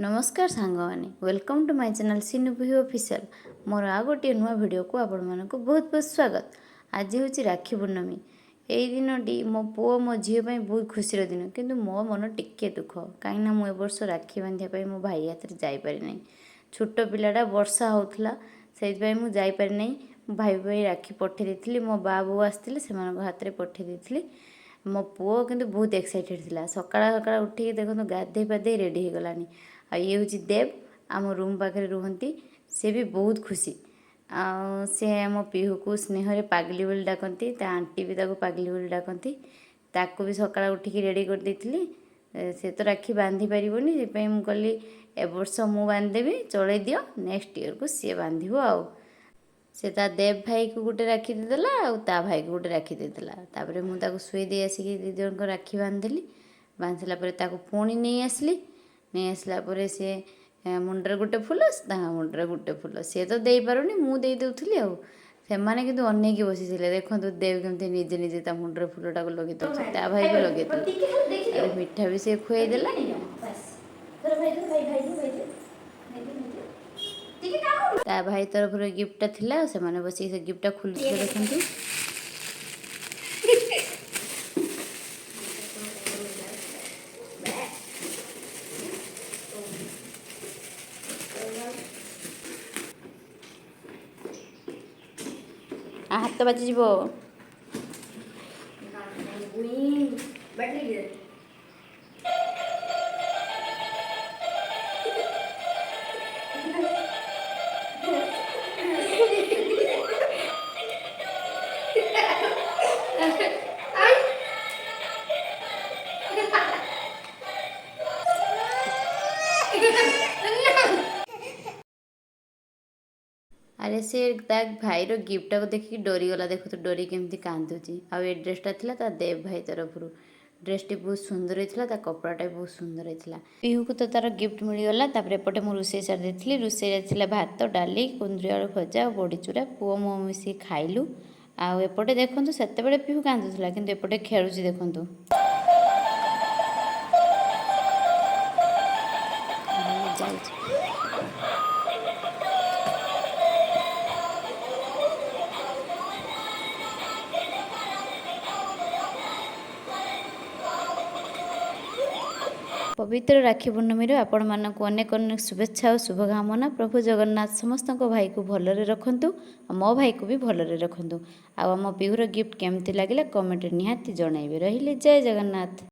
नमस्कार सांगवानी welcome to my channel Sinubhi official मोर आ गोटे नुआ वीडियो को आपण मानक बहुत बहुत स्वागत। आज हूँ राखी पूर्णमी। यही दिन मो पुओ मो झील बहुत खुशी दिन किंतु मो मन टिके दुख कहीं मु वर्ष राखी बांधिया मो भाई हाथ में जापारी ना। छोट पिलाटा वर्षा होता से मुझे ना भाई भाई राखी पठे दी मो बा बो आसते से हाथ में पठे दी। मो पुओ किंतु बहुत एक्साइटेड थिला सकाळ सकाळ उठिक देखो गाधे पाधे रेडी हो गलानी। आ ये हूँ देव आम रूम पाखे रुहति सी भी बहुत खुशी से आम पीहू को स्नेह पागली बोली डाकती आंटी भी पागली बोली डाकती ताकू भी सकाळ उठिक रेडी कर देइथिली। से तो राखी बांधि पारिबोनी से मुझे कहली ए वर्ष मु बांधिदेवी चलई दियो नेक्स्ट ईयर को सी बांधिबो आउ से ता देव भाई को गोटे राखी देदेला आ भाई को गोटे राखी देदेला। तापर मुझे शुई दे आसिक दी जन को राखी बांधिदेली बांधि सारापर पुणी नहीं आसली नहीं आसला परे से मुंडरे गोटे फुल मुंडरे गोटे फुल सी तो दे पारुनी मु दे देउथली आ से माने किंतु अनेक बसी देखो देव केमती निजे निजे ता मुंडरे फुलटा को लगे ता भाई को लगे मिठा भी सी खुआई देला। ता भाई तरफ गिफ्टा थिला से माने बसी से गिफ्टा खुलुले देखंतु। हाथ बाजी जीवो अरे से भाई रो गिफ्टा को देखिए डरी गला देखो तो डरी केमती कांदुची आ ये ड्रेसटा थिला ता देव भाई तरफ ड्रेसटी बहुत सुंदर होता कपड़ाटा बहुत सुंदर होता। पीहू को तो तार गिफ्ट मिलगला एपटे मुझे रोसे सारी दी रोसे भात डाली कुंदरी आलू भजा बड़ी चूरा पुओ मो मिसिक खाइलु आउटे देखो से पीहू कांदुला कि एपटे खेलुची देखु पवित्र राखी पूर्णमी आपण मानक अनेक अनेक शुभेच्छा और शुभकामना। प्रभु जगन्नाथ समस्त भाई को भलरे रखंतु मो भाई को भी भलरे रखंतु। आम पीहूर गिफ्ट केमती लगे कमेंट निहाती जनइबे। रहिले जय जगन्नाथ।